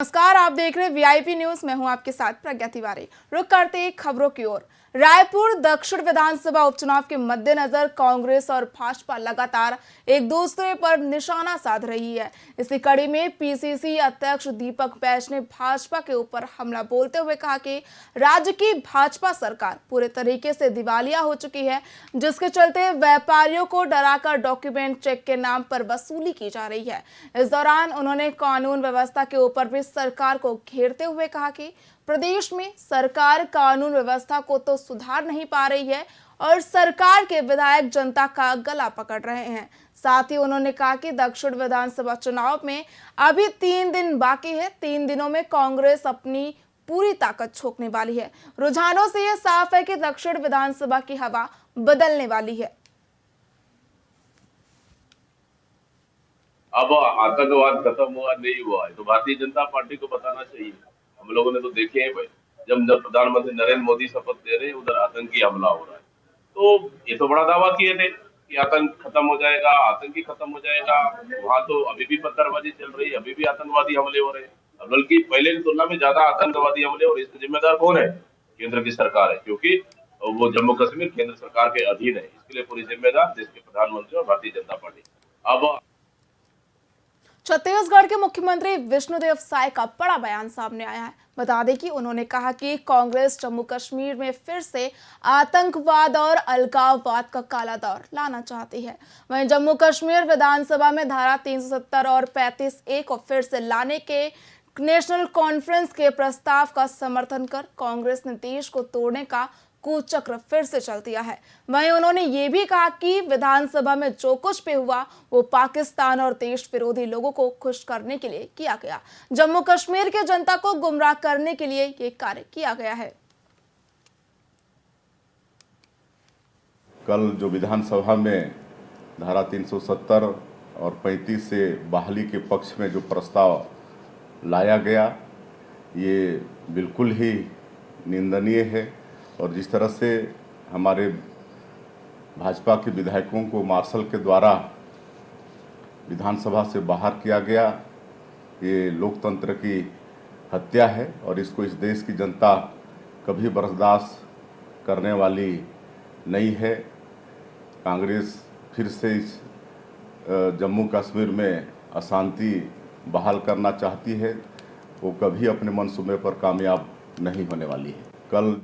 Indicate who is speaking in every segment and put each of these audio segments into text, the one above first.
Speaker 1: नमस्कार, आप देख रहे हैं वीआईपी न्यूज। मैं हूं आपके साथ प्रज्ञा तिवारी। रुक करते हैं खबरों की ओर। रायपुर दक्षिण विधानसभा उपचुनाव के मद्देनजर कांग्रेस और भाजपा लगातार एक दूसरे पर निशाना साध रही है। इसी कड़ी में पीसीसी अध्यक्ष दीपक बैज ने भाजपा के ऊपर हमला बोलते हुए कहा कि राज्य की भाजपा सरकार पूरे तरीके से दिवालिया हो चुकी है, जिसके चलते व्यापारियों को डराकर डॉक्यूमेंट चेक के नाम पर वसूली की जा रही है। इस दौरान उन्होंने कानून व्यवस्था के ऊपर भी सरकार को घेरते हुए कहा कि प्रदेश में सरकार कानून व्यवस्था को तो सुधार नहीं पा रही है और सरकार के विधायक जनता का गला पकड़ रहे हैं। साथ ही उन्होंने कहा कि दक्षिण विधानसभा चुनाव में अभी 3 दिन बाकी है। 3 दिनों में कांग्रेस अपनी पूरी ताकत झोंकने वाली है। रुझानों से यह साफ है कि दक्षिण विधानसभा की हवा बदलने वाली है।
Speaker 2: अब आतंकवाद खत्म हुआ नहीं हुआ है तो भारतीय जनता पार्टी को बताना चाहिए। हम लोगों ने तो देखे हैं भाई, जब प्रधानमंत्री नरेंद्र मोदी शपथ ले रहे हैं उधर आतंकी हमला हो रहा है। तो ये तो बड़ा दावा किए थे कि आतंक खत्म हो जाएगा, आतंकी खत्म हो जाएगा। वहां तो अभी भी पत्थरबाजी चल रही है, अभी भी आतंकवादी हमले हो रहे हैं, बल्कि पहले की तुलना में ज्यादा आतंकवादी हमले। और इसका जिम्मेदार कौन है? केंद्र की सरकार है, क्योंकि वो जम्मू कश्मीर केंद्र सरकार के अधीन है। इसके लिए पूरी जिम्मेदार देश के प्रधानमंत्री और भारतीय जनता पार्टी। अब
Speaker 1: छत्तीसगढ़ के मुख्यमंत्री विष्णुदेव साय का बड़ा बयान सामने आया है। बता दें कि उन्होंने कहा कि कांग्रेस जम्मू कश्मीर में फिर से आतंकवाद और अलगाववाद का काला दौर लाना चाहती है। वहीं जम्मू कश्मीर विधानसभा में धारा 370 और 35A को फिर से लाने के नेशनल कॉन्फ्रेंस के प्रस्ताव का समर्थन कर कांग्रेस ने देश को तोड़ने का कुचक्र फिर से चल दिया है। वहीं उन्होंने ये भी कहा कि विधानसभा में जो कुछ भी हुआ वो पाकिस्तान और देश विरोधी लोगों को खुश करने के लिए किया गया। जम्मू कश्मीर की जनता को गुमराह करने के लिए ये कार्य किया गया है।
Speaker 3: कल जो विधानसभा में धारा 370 और 35 से बहाली के पक्ष में जो प्रस्ताव लाया गया, ये बिल्कुल ही निंदनीय है। और जिस तरह से हमारे भाजपा के विधायकों को मार्शल के द्वारा विधानसभा से बाहर किया गया, ये लोकतंत्र की हत्या है और इसको इस देश की जनता कभी बर्दाश्त करने वाली नहीं है। कांग्रेस फिर से इस जम्मू कश्मीर में अशांति बहाल करना चाहती है, वो कभी अपने मंसूबे पर कामयाब नहीं होने वाली है। कल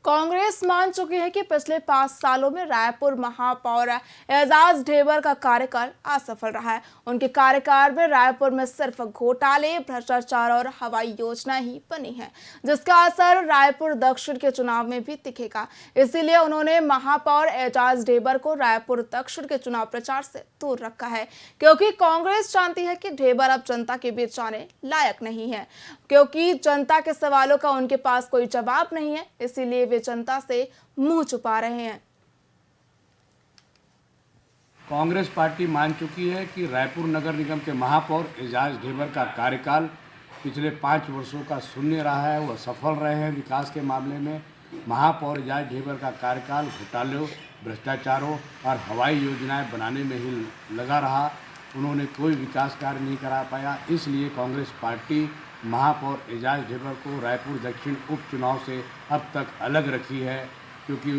Speaker 1: कांग्रेस मान चुकी है कि पिछले 5 सालों में रायपुर महापौर एजाज ढेबर का कार्यकाल असफल रहा है। उनके कार्यकाल में रायपुर में सिर्फ घोटाले, भ्रष्टाचार और हवाई योजना ही बनी है, जिसका असर रायपुर दक्षिण के चुनाव में भी दिखेगा। इसीलिए उन्होंने महापौर एजाज ढेबर को रायपुर दक्षिण के चुनाव प्रचार से दूर रखा है, क्योंकि कांग्रेस जानती है कि ढेबर अब जनता के बीच जाने लायक नहीं है, क्योंकि जनता के सवालों का उनके पास कोई जवाब नहीं है। इसीलिए वे जनता से मुंह छुपा रहे हैं।
Speaker 4: कांग्रेस पार्टी मान चुकी है कि रायपुर नगर निगम के महापौर एजाज ढेबर का कार्यकाल पिछले 5 वर्षों का शून्य रहा है। वह सफल रहे हैं विकास के मामले में। महापौर एजाज ढेबर का कार्यकाल घोटालों, भ्रष्टाचारों और हवाई योजनाएं बनाने में ही लगा रहा। उन्होंने कोई विकास कार्य नहीं करा पाया। इसलिए कांग्रेस पार्टी महापौर एजाज ढेबर को रायपुर दक्षिण उपचुनाव से अब तक अलग रखी है, क्योंकि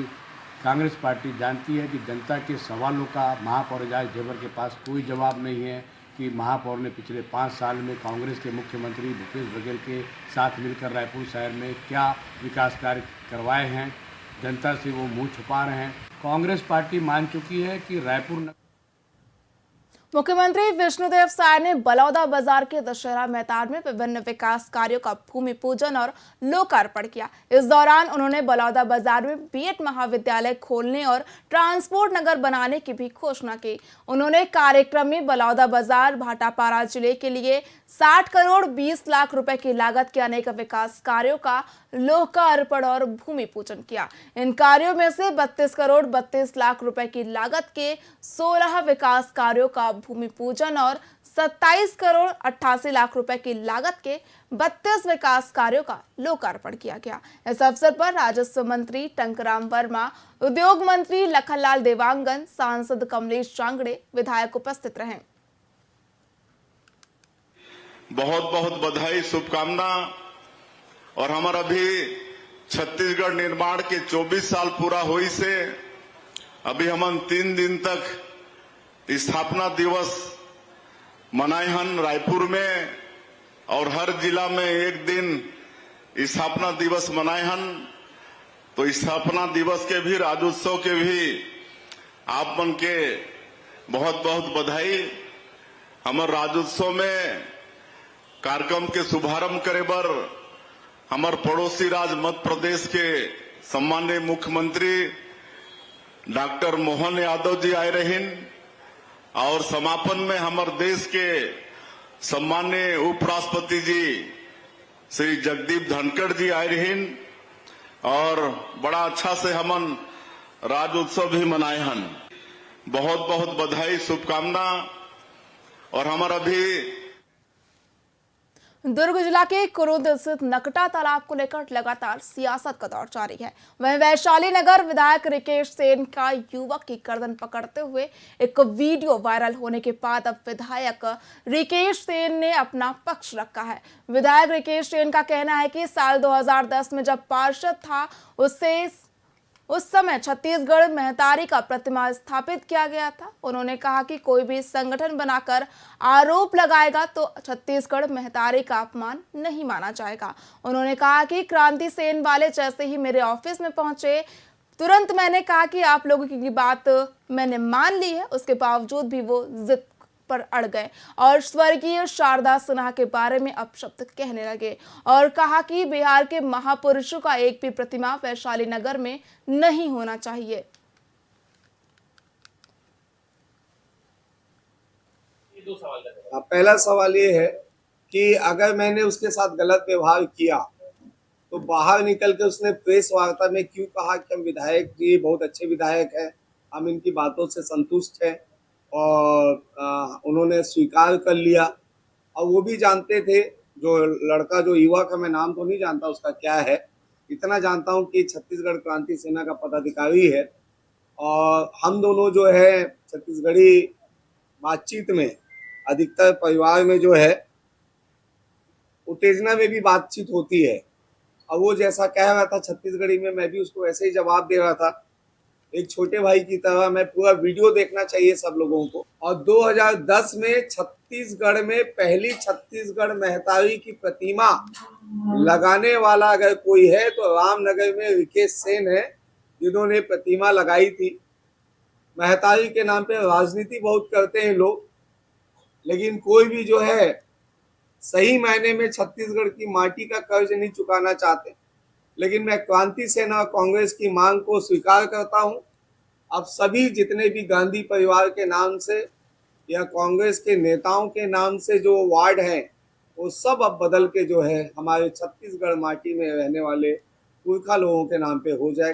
Speaker 4: कांग्रेस पार्टी जानती है कि जनता के सवालों का महापौर एजाज ढेबर के पास कोई जवाब नहीं है कि महापौर ने पिछले 5 साल में कांग्रेस के मुख्यमंत्री भूपेश बघेल के साथ मिलकर रायपुर शहर में क्या विकास कार्य करवाए हैं। जनता से वो मुँह छुपा रहे हैं। कांग्रेस पार्टी मान चुकी है कि रायपुर
Speaker 1: मुख्यमंत्री विष्णुदेव साय ने बलौदा बाजार के दशहरा मैदान में विभिन्न विकास कार्यों का भूमि पूजन और लोकार्पण किया। इस दौरान उन्होंने बलौदा बाजार में बीएड महाविद्यालय खोलने और ट्रांसपोर्ट नगर बनाने की भी घोषणा की। उन्होंने कार्यक्रम में बलौदा बाजार भाटापारा जिले के लिए 60 करोड़ 20 लाख रुपए की लागत के अनेक विकास कार्यों का लोकार्पण और भूमि पूजन किया। इन कार्यों में से 32 करोड़ 32 लाख रुपए की लागत के 16 विकास कार्यों का भूमि पूजन और 27 करोड़ 88 लाख रुपए की लागत के 32 विकास कार्यों का लोकार्पण किया गया। इस अवसर पर राजस्व मंत्री टंकराम वर्मा, उद्योग मंत्री लखनलाल देवांगन, सांसद कमलेश जांगड़े, विधायक उपस्थित रहे।
Speaker 3: बहुत बहुत बधाई, शुभकामना। और हमारा अभी छत्तीसगढ़ निर्माण के 24 साल पूरा हुई से अभी हम 3 दिन तक स्थापना दिवस मनाए हन रायपुर में, और हर जिला में एक दिन स्थापना दिवस मनाए हन। तो स्थापना दिवस के भी, राज्योत्सव के भी आप मन के बहुत बहुत बधाई। हमार राज्योत्सव में कार्यक्रम के शुभारंभ करे बर हमार पड़ोसी राज्य मध्य प्रदेश के सम्माननीय मुख्यमंत्री डॉक्टर मोहन यादव जी आए रहीन, और समापन में हमारे देश के सम्माननीय उपराष्ट्रपति जी श्री जगदीप धनखड़ जी आए रहीन, और बड़ा अच्छा से हमन राज्योत्सव भी मनाए हन। बहुत बहुत बधाई, शुभकामना। और हमारा अभी
Speaker 1: दुर्ग जिला के कुरुद स्थित नकटा तालाब को लेकर लगातार सियासत का दौर जारी है। वहीं वैशाली नगर विधायक रिकेश सेन का युवक की गर्दन पकड़ते हुए एक वीडियो वायरल होने के बाद अब विधायक रिकेश सेन ने अपना पक्ष रखा है। विधायक रिकेश सेन का कहना है कि साल 2010 में जब पार्षद था उस समय छत्तीसगढ़ महतारी का प्रतिमा स्थापित किया गया था। उन्होंने कहा कि कोई भी संगठन बनाकर आरोप लगाएगा तो छत्तीसगढ़ महतारी का अपमान नहीं माना जाएगा। उन्होंने कहा कि क्रांति सेन वाले जैसे ही मेरे ऑफिस में पहुंचे, तुरंत मैंने कहा कि आप लोगों की बात मैंने मान ली है। उसके बावजूद भी वो जिद पर अड़ गए और स्वर्गीय शारदा सिन्हा के बारे में अपशब्द कहने लगे और कहा कि बिहार के महापुरुषों का एक भी प्रतिमा वैशाली नगर में नहीं होना चाहिए।
Speaker 5: पहला सवाल ये है कि अगर मैंने उसके साथ गलत व्यवहार किया तो बाहर निकल के उसने प्रेस वार्ता में क्यों कहा कि हम विधायक जी बहुत अच्छे विधायक हैं, हम इनकी बातों से संतुष्ट हैं, और उन्होंने स्वीकार कर लिया। और वो भी जानते थे, जो लड़का जो युवक है, मैं नाम तो नहीं जानता उसका क्या है, इतना जानता हूँ कि छत्तीसगढ़ क्रांति सेना का पदाधिकारी है, और हम दोनों जो है छत्तीसगढ़ी बातचीत में अधिकतर परिवार में जो है उत्तेजना में भी बातचीत होती है। और वो जैसा कह रहा था छत्तीसगढ़ी में, मैं भी उसको वैसे ही जवाब दे रहा था, एक छोटे भाई की तरह। मैं पूरा वीडियो देखना चाहिए सब लोगों को। और 2010 में छत्तीसगढ़ में पहली छत्तीसगढ़ महतारी की प्रतिमा लगाने वाला अगर कोई है तो रामनगर में रिकेश सेन है, जिन्होंने प्रतिमा लगाई थी। महतारी के नाम पे राजनीति बहुत करते हैं लोग, लेकिन कोई भी जो है सही मायने में छत्तीसगढ़ की माटी का कर्ज नहीं चुकाना चाहते। लेकिन मैं क्रांति सेना और कांग्रेस की मांग को स्वीकार करता हूं। अब सभी जितने भी गांधी परिवार के नाम से या कांग्रेस के नेताओं के नाम से जो वार्ड हैं, वो सब अब बदल के जो है हमारे छत्तीसगढ़ माटी में रहने वाले पुरखा लोगों के नाम पे हो जाए।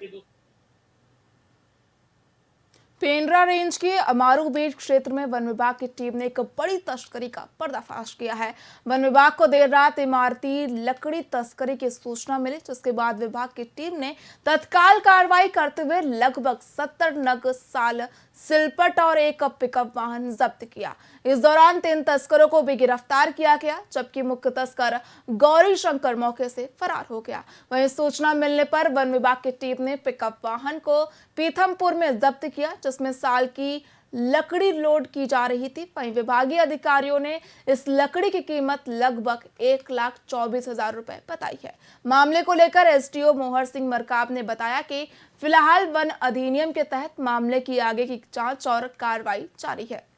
Speaker 1: पेंड्रा रेंज के अमारू बेट क्षेत्र में वन विभाग की टीम ने एक बड़ी तस्करी का पर्दाफाश किया है। वन विभाग को देर रात इमारती लकड़ी तस्करी की सूचना मिली, जिसके बाद विभाग की टीम ने तत्काल कार्रवाई करते हुए लगभग 70 नग साल सिलपट और एक पिकअप वाहन जब्त किया। इस दौरान 3 तस्करों को भी गिरफ्तार किया गया, जबकि मुख्य तस्कर गौरी शंकर मौके से फरार हो गया। वहीं सूचना मिलने पर वन विभाग की टीम ने पिकअप वाहन को पीथमपुर में जब्त किया, जिसमें साल की लकड़ी लोड की जा रही थी। वहीं विभागीय अधिकारियों ने इस लकड़ी की कीमत लगभग 1,24,000 रुपए बताई है। मामले को लेकर एसडीओ मोहर सिंह मरकाब ने बताया कि फिलहाल वन अधिनियम के तहत मामले की आगे की जांच और कार्रवाई जारी है।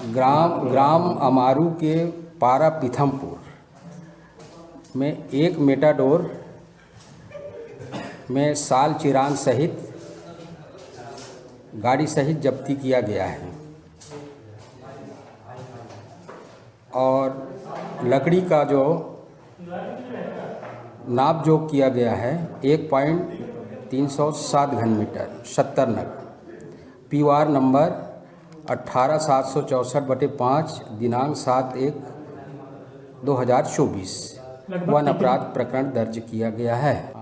Speaker 6: ग्राम अमारू के पारा पीथमपुर में एक मेटाडोर में साल चिरान सहित गाड़ी सहित जब्ती किया गया है और लकड़ी का जो नाप जोक किया गया है 1.307 घन मीटर 70 नग, पीवार नंबर 18,764/5 दिनांक 7/1/2024 वन अपराध प्रकरण दर्ज किया गया है।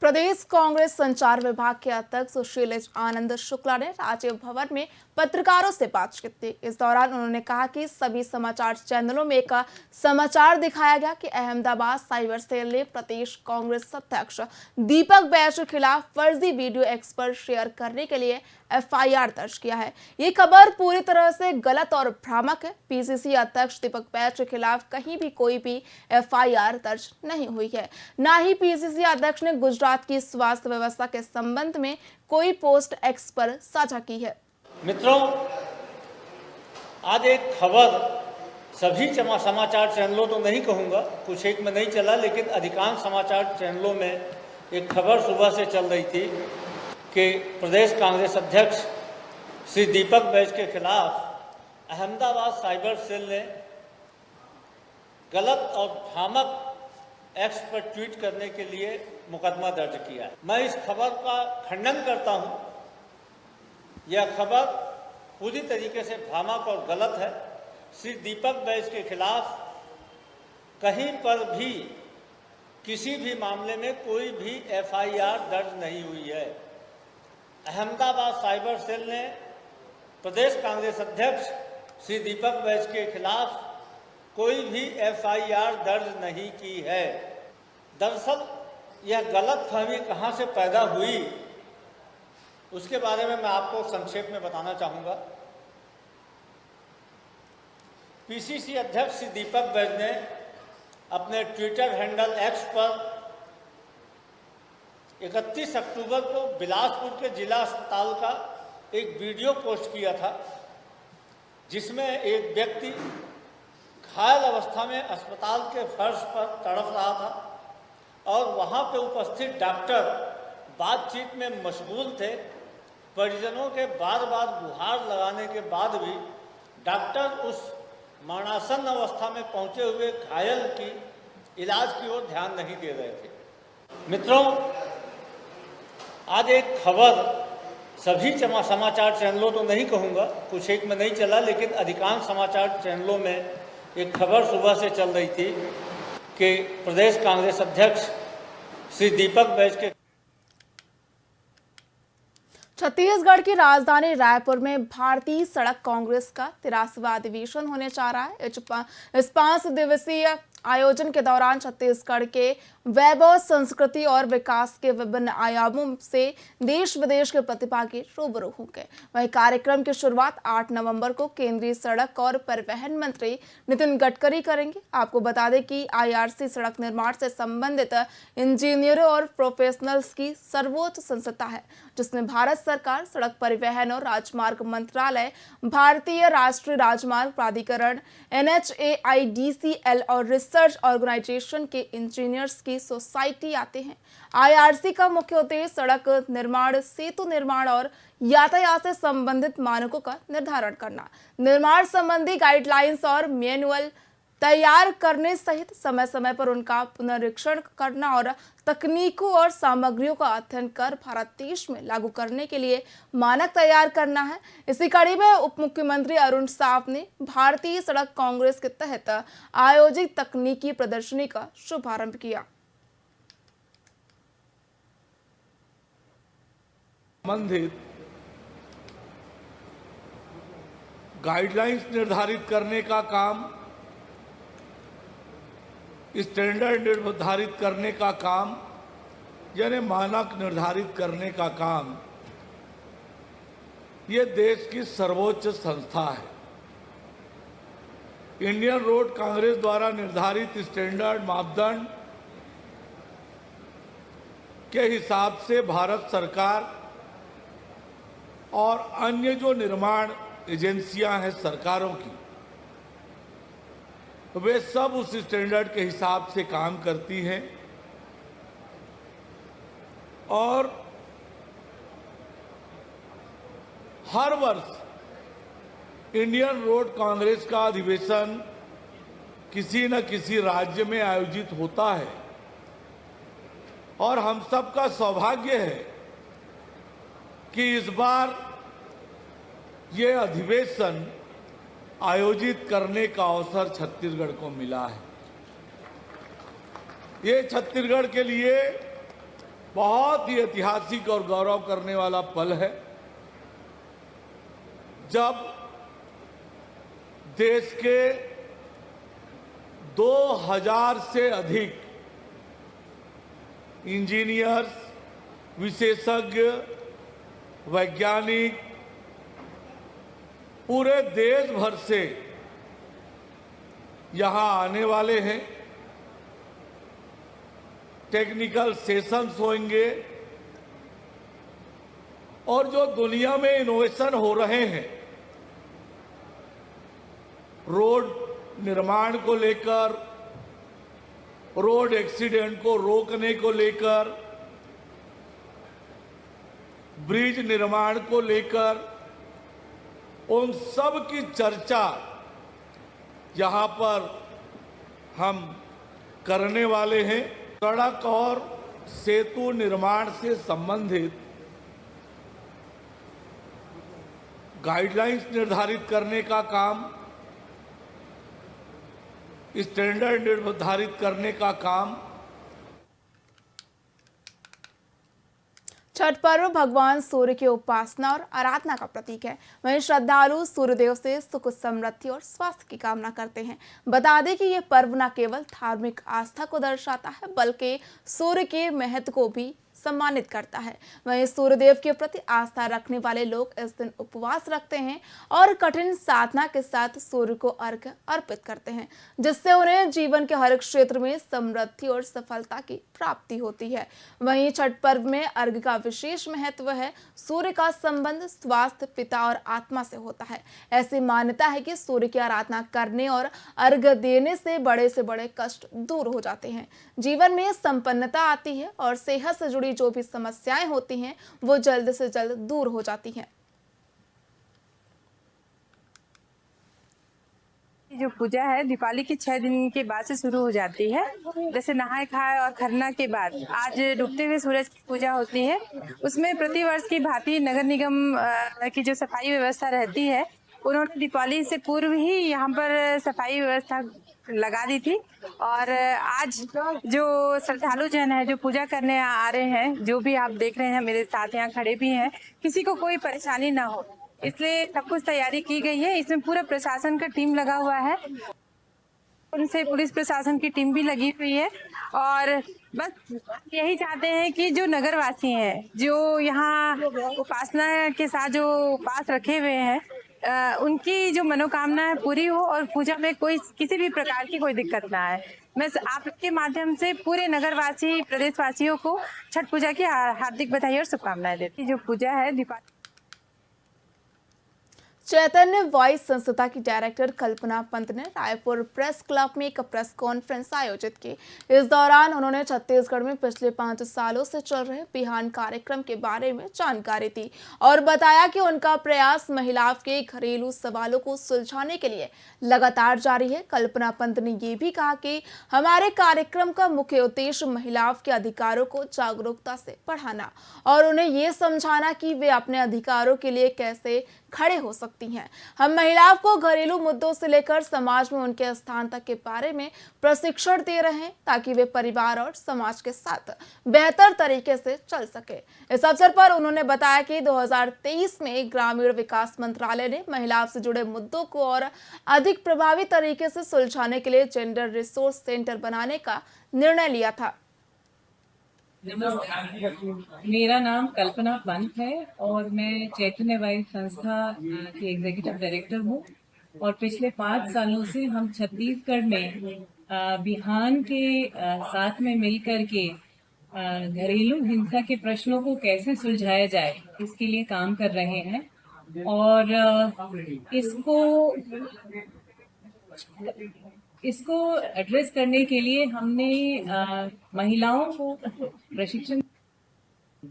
Speaker 1: प्रदेश कांग्रेस संचार विभाग के अध्यक्ष शैलेश आनंद शुक्ला ने राजीव भवन में पत्रकारों से बातचीत की। इस दौरान उन्होंने कहा कि सभी समाचार चैनलों में एक समाचार दिखाया गया कि अहमदाबाद साइबर सेल ने प्रदेश कांग्रेस अध्यक्ष दीपक बैज के खिलाफ फर्जी वीडियो एक्स पर शेयर करने के लिए एफआईआर दर्ज किया है। ये खबर पूरी तरह से गलत और भ्रामक है। पीसीसी अध्यक्ष दीपक बैज के खिलाफ कहीं भी कोई भी एफआईआर दर्ज नहीं हुई है। ना ही पीसीसी अध्यक्ष ने गुजरात की स्वास्थ्य व्यवस्था के संबंध में कोई पोस्ट एक्स पर साझा की है।
Speaker 7: मित्रों, आज एक खबर सभी समाचार चैनलों तो नहीं कहूँगा, कुछ एक में नहीं चला, लेकिन अधिकांश समाचार चैनलों में एक खबर सुबह से चल रही थी कि प्रदेश कांग्रेस अध्यक्ष श्री दीपक बैज के खिलाफ अहमदाबाद साइबर सेल ने गलत और भ्रामक एक्स पर ट्वीट करने के लिए मुकदमा दर्ज किया है। मैं इस खबर का खंडन करता हूं। यह खबर पूरी तरीके से भ्रामक और गलत है। श्री दीपक बैज के खिलाफ कहीं पर भी किसी भी मामले में कोई भी एफआईआर दर्ज नहीं हुई है। अहमदाबाद साइबर सेल ने प्रदेश कांग्रेस अध्यक्ष श्री दीपक बैज के खिलाफ कोई भी एफआईआर दर्ज नहीं की है। दरअसल यह गलतफहमी कहां से पैदा हुई, उसके बारे में मैं आपको संक्षेप में बताना चाहूँगा। पीसीसी अध्यक्ष श्री दीपक बैज ने अपने ट्विटर हैंडल एक्स पर 31 अक्टूबर को बिलासपुर के जिला अस्पताल का एक वीडियो पोस्ट किया था, जिसमें एक व्यक्ति घायल अवस्था में अस्पताल के फर्श पर तड़प रहा था और वहां पे उपस्थित डॉक्टर बातचीत में मशगूल थे। परिजनों के बार बार गुहार लगाने के बाद भी डॉक्टर उस मरणासन अवस्था में पहुंचे हुए घायल की इलाज की ओर ध्यान नहीं दे रहे थे। मित्रों, आज एक खबर सभी समाचार चैनलों तो नहीं कहूँगा, कुछ एक में नहीं चला, लेकिन अधिकांश समाचार चैनलों में एक खबर सुबह से चल रही थी कि प्रदेश कांग्रेस अध्यक्ष श्री दीपक बैज के
Speaker 1: छत्तीसगढ़ की राजधानी रायपुर में भारतीय सड़क कांग्रेस का 83वां अधिवेशन होने जा रहा है। इस 5 दिवसीय आयोजन के दौरान छत्तीसगढ़ के वैभव, संस्कृति और विकास के विभिन्न आयामों से देश विदेश के प्रतिभागी रूबरू होंगे। वहीं कार्यक्रम की शुरुआत 8 नवंबर को केंद्रीय सड़क और परिवहन मंत्री नितिन गडकरी करेंगे। आपको बता दें कि आईआरसी सड़क निर्माण से संबंधित इंजीनियरों और प्रोफेशनल्स की सर्वोच्च संस्था है, जिसमें भारत सरकार, सड़क परिवहन और राजमार्ग मंत्रालय, भारतीय राष्ट्रीय राजमार्ग प्राधिकरण, NHAIDCL और रिसर्च ऑर्गेनाइजेशन के इंजीनियर्स की सोसाइटी आते हैं। आईआरसी का मुख्य उद्देश्य सड़क निर्माण, सेतु निर्माण और यातायात से संबंधित मानकों का निर्धारण करना, निर्माण संबंधी गाइडलाइंस और मैनुअल तैयार करने सहित समय समय पर उनका पुनरीक्षण करना और तकनीकों और सामग्रियों का अध्ययन कर भारत देश में लागू करने के लिए मानक तैयार करना है। इसी कड़ी में उप मुख्यमंत्री अरुण साव ने भारतीय सड़क कांग्रेस के तहत आयोजित तकनीकी प्रदर्शनी का शुभारंभ किया।
Speaker 8: संबंधित गाइडलाइंस निर्धारित करने का काम, स्टैंडर्ड निर्धारित करने का काम, यानी मानक निर्धारित करने का काम, ये देश की सर्वोच्च संस्था है। इंडियन रोड कांग्रेस द्वारा निर्धारित स्टैंडर्ड मापदंड के हिसाब से भारत सरकार और अन्य जो निर्माण एजेंसियां हैं सरकारों की, वे सब उस स्टैंडर्ड के हिसाब से काम करती हैं और हर वर्ष इंडियन रोड कांग्रेस का अधिवेशन किसी न किसी राज्य में आयोजित होता है और हम सबका सौभाग्य है कि इस बार ये अधिवेशन आयोजित करने का अवसर छत्तीसगढ़ को मिला है। ये छत्तीसगढ़ के लिए बहुत ही ऐतिहासिक और गौरव करने वाला पल है जब देश के 2000 से अधिक इंजीनियर्स, विशेषज्ञ, वैज्ञानिक पूरे देश भर से यहां आने वाले हैं। टेक्निकल सेशंस होंगे और जो दुनिया में इनोवेशन हो रहे हैं, रोड निर्माण को लेकर, रोड एक्सीडेंट को रोकने को लेकर, ब्रिज निर्माण को लेकर, उन सब की चर्चा यहाँ पर हम करने वाले हैं। सड़क और सेतु निर्माण से संबंधित गाइडलाइंस निर्धारित करने का काम, स्टैंडर्ड निर्धारित करने का काम।
Speaker 1: छठ पर्व भगवान सूर्य की उपासना और आराधना का प्रतीक है। वहीं श्रद्धालु सूर्यदेव से सुख, समृद्धि और स्वास्थ्य की कामना करते हैं। बता दें कि यह पर्व न केवल धार्मिक आस्था को दर्शाता है बल्कि सूर्य के महत्व को भी सम्मानित करता है। वहीं सूर्यदेव के प्रति आस्था रखने वाले लोग इस दिन उपवास रखते हैं और कठिन साधना के साथ सूर्य को अर्घ्य अर्पित करते हैं, जिससे उन्हें जीवन के हर क्षेत्र में समृद्धि और सफलता की प्राप्ति होती है। वहीं छठ पर्व में अर्घ्य का विशेष महत्व है। सूर्य का संबंध स्वास्थ्य, पिता और आत्मा से होता है। ऐसी मान्यता है कि सूर्य की आराधना करने और अर्घ्य देने से बड़े कष्ट दूर हो जाते हैं, जीवन में संपन्नता आती है और सेहत से जुड़ी जो भी समस्याएं होती हैं वो जल्द से जल्द दूर हो जाती हैं।
Speaker 9: जो पूजा है दीपावली के 6 दिन के बाद से शुरू हो जाती है। जैसे नहाए खाए और खरना के बाद आज डूबते हुए सूरज की पूजा होती है। उसमें प्रतिवर्ष की भांति नगर निगम की जो सफाई व्यवस्था रहती है, उन्होंने दीपावली से पूर्व ही यहाँ पर सफाई व्यवस्था लगा दी थी। और आज जो श्रद्धालु जन है जो पूजा करने आ रहे हैं, जो भी आप देख रहे हैं मेरे साथ यहाँ खड़े भी हैं, किसी को कोई परेशानी ना हो इसलिए सब कुछ तैयारी की गई है। इसमें पूरा प्रशासन का टीम लगा हुआ है, उनसे पुलिस प्रशासन की टीम भी लगी हुई है। और बस यही चाहते हैं कि जो नगरवासी हैं, जो यहाँ उपासना के साथ जो उपास रखे हुए हैं, उनकी जो मनोकामना है पूरी हो और पूजा में कोई किसी भी प्रकार की कोई दिक्कत ना आए। मैं आपके माध्यम से पूरे नगरवासी, प्रदेशवासियों को छठ पूजा की हार्दिक बधाई और शुभकामनाएं देती हूं। जो पूजा है दीपावली।
Speaker 1: चैतन्य वॉइस संस्था की डायरेक्टर कल्पना पंत ने रायपुर प्रेस क्लब में एक प्रेस कॉन्फ्रेंस आयोजित की। इस दौरान उन्होंने छत्तीसगढ़ में पिछले 5 सालों से चल रहे बिहान कार्यक्रम के बारे में जानकारी दी और बताया कि उनका प्रयास महिलाओं के घरेलू सवालों को सुलझाने के लिए लगातार जारी है। कल्पना पंत ने ये भी कहा कि हमारे कार्यक्रम का मुख्य उद्देश्य महिलाओं के अधिकारों को जागरूकता से बढ़ाना और उन्हें ये समझाना कि वे अपने अधिकारों के लिए कैसे खड़े हो सकती हैं। हम महिलाओं को घरेलू मुद्दों से लेकर समाज में उनके स्थान तक के बारे में प्रशिक्षण दे रहे हैं ताकि वे परिवार और समाज के साथ बेहतर तरीके से चल सके। इस अवसर पर उन्होंने बताया कि 2023 में ग्रामीण विकास मंत्रालय ने महिलाओं से जुड़े मुद्दों को और अधिक प्रभावी तरीके से सुलझाने के लिए जेंडर रिसोर्स सेंटर बनाने का निर्णय लिया था।
Speaker 10: नमस्कार, मेरा नाम कल्पना पंत है और मैं चैतन्य वॉइस संस्था की एग्जीक्यूटिव डायरेक्टर हूँ। और पिछले 5 सालों से हम छत्तीसगढ़ में बिहान के साथ में मिलकर के घरेलू हिंसा के प्रश्नों को कैसे सुलझाया जाए इसके लिए काम कर रहे हैं। और इसको एड्रेस करने के लिए हमने महिलाओं को प्रशिक्षण,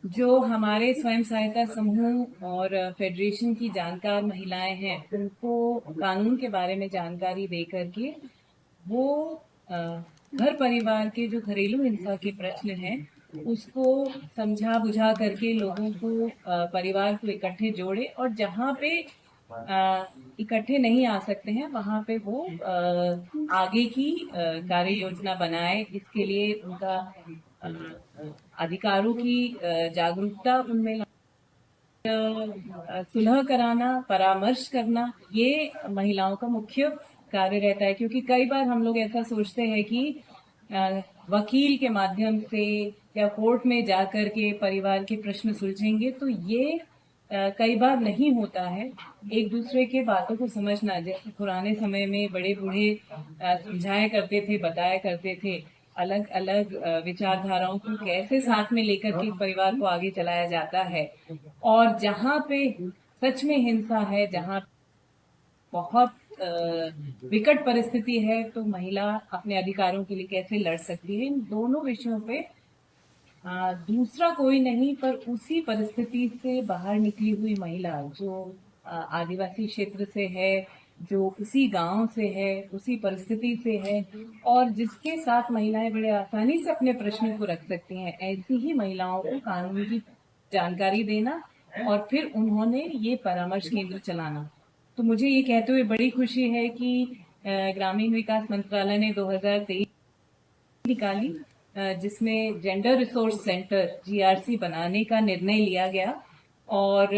Speaker 10: जो हमारे स्वयं सहायता समूह और फेडरेशन की जानकार महिलाएं हैं उनको कानून के बारे में जानकारी दे करके वो घर परिवार के जो घरेलू हिंसा के प्रश्न हैं उसको समझा बुझा करके लोगों को, परिवार को इकट्ठे जोड़े और जहाँ पे इकट्ठे नहीं आ सकते हैं वहाँ पे वो आगे की कार्य योजना बनाए। इसके लिए उनका अधिकारों की जागरूकता उनमें सुलह कराना, परामर्श करना, ये महिलाओं का मुख्य कार्य रहता है। क्योंकि कई बार हम लोग ऐसा सोचते हैं कि वकील के माध्यम से या कोर्ट में जाकर के परिवार के प्रश्न सुलझेंगे, तो ये कई बार नहीं होता है। एक दूसरे के बातों को समझना, जैसे पुराने समय में बड़े बूढ़े समझाया करते थे, बताया करते थे, अलग अलग विचारधाराओं को कैसे साथ में लेकर के परिवार को आगे चलाया जाता है। और जहाँ पे सच में हिंसा है, जहाँ बहुत विकट परिस्थिति है, तो महिला अपने अधिकारों के लिए कैसे लड़ सकती है, इन दोनों विषयों पे दूसरा कोई नहीं पर उसी परिस्थिति से बाहर निकली हुई महिला जो आदिवासी क्षेत्र से है, जो उसी गांव से है, उसी परिस्थिति से है और जिसके साथ महिलाएं बड़े आसानी से अपने प्रश्न को रख सकती हैं, ऐसी ही महिलाओं को कानून की जानकारी देना और फिर उन्होंने ये परामर्श केंद्र चलाना। तो मुझे ये कहते हुए बड़ी खुशी है कि ग्रामीण विकास मंत्रालय ने 2023 निकाली, जिसमें जेंडर रिसोर्स सेंटर GRC बनाने का निर्णय लिया गया और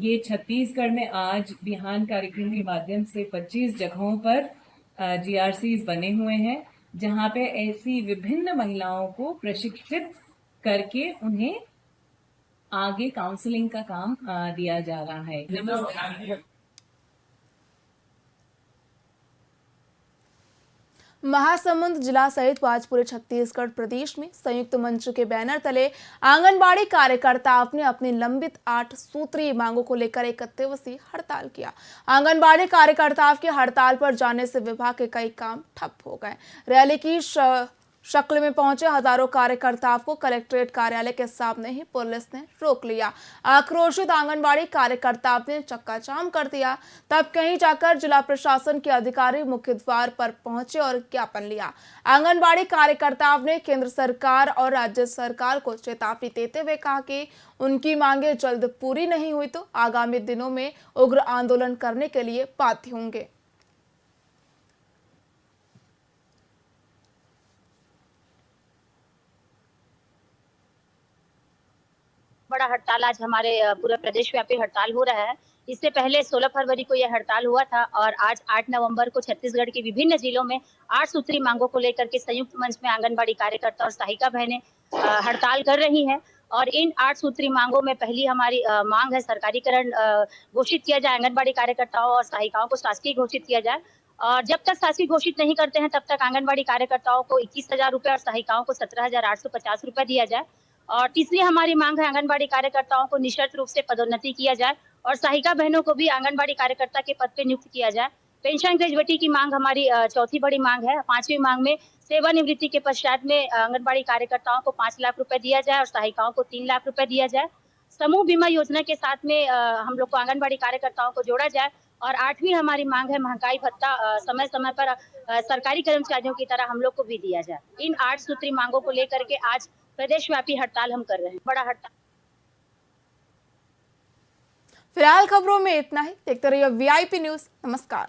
Speaker 10: ये छत्तीसगढ़ में आज बिहान कार्यक्रम के माध्यम से 25 जगहों पर GRCs बने हुए हैं, जहां पे ऐसी विभिन्न महिलाओं को प्रशिक्षित करके उन्हें आगे काउंसलिंग का काम दिया जा रहा है। नमस्कार।
Speaker 1: महासमुंद जिला सहित आज पूरे छत्तीसगढ़ प्रदेश में संयुक्त मंच के बैनर तले आंगनबाड़ी कार्यकर्ता अपने अपनी लंबित 8 सूत्रीय मांगों को लेकर 1 दिवसीय हड़ताल किया। आंगनबाड़ी कार्यकर्ताओं की हड़ताल पर जाने से विभाग के कई काम ठप हो गए। रैली की शक्ल में पहुंचे हजारों कार्यकर्ताओं को कलेक्ट्रेट कार्यालय के सामने ही पुलिस ने रोक लिया। आक्रोशित आंगनबाड़ी कार्यकर्ताओं ने चक्काजाम कर दिया। तब कहीं जाकर जिला प्रशासन के अधिकारी मुख्य द्वार पर पहुंचे और ज्ञापन लिया। आंगनबाड़ी कार्यकर्ताओं ने केंद्र सरकार और राज्य सरकार को चेतावनी देते हुए कहा कि उनकी मांगे जल्द पूरी नहीं हुई तो आगामी दिनों में उग्र आंदोलन करने के लिए बाध्य होंगे।
Speaker 11: बड़ा हड़ताल आज हमारे पूरे प्रदेश व्यापी हड़ताल हो रहा है। इससे पहले 16 फरवरी को यह हड़ताल हुआ था और आज 8 नवंबर को छत्तीसगढ़ के विभिन्न जिलों में 8 सूत्री मांगों को लेकर के संयुक्त मंच में आंगनबाड़ी कार्यकर्ता और सहायिका बहनें हड़ताल कर रही हैं। और इन 8 सूत्री मांगों में पहली हमारी मांग है सरकारीकरण घोषित किया जाए, आंगनबाड़ी कार्यकर्ताओं और सहायिकाओं को शासकीय घोषित किया जाए। और जब तक शासकीय घोषित नहीं करते हैं तब तक आंगनबाड़ी कार्यकर्ताओं को 21,000 रुपए और सहायिकाओं को 17,850 रुपए दिया जाए। और तीसरी हमारी मांग है आंगनबाड़ी कार्यकर्ताओं को निशर्त रूप से पदोन्नति किया जाए और सहायिका बहनों को भी आंगनबाड़ी कार्यकर्ता के पद पे नियुक्त किया जाए। पेंशन ग्रेजुएटी की मांग हमारी चौथी बड़ी मांग है। 5वीं मांग में सेवानिवृत्ति के पश्चात में आंगनबाड़ी कार्यकर्ताओं को 5 लाख रुपए दिया जाए और सहायिकाओं को 3 लाख रुपए दिया जाए। समूह बीमा योजना के साथ में हम लोग को आंगनबाड़ी कार्यकर्ताओं को जोड़ा जाए। और 8वीं हमारी मांग है महंगाई भत्ता समय समय पर सरकारी कर्मचारियों की तरह हम लोग को भी दिया जाए। इन 8 सूत्री मांगों को लेकर के आज प्रदेश व्यापी हड़ताल हम कर रहे हैं, बड़ा हड़ताल।
Speaker 1: फिलहाल खबरों में इतना ही। देखते रहिए VIP न्यूज। नमस्कार।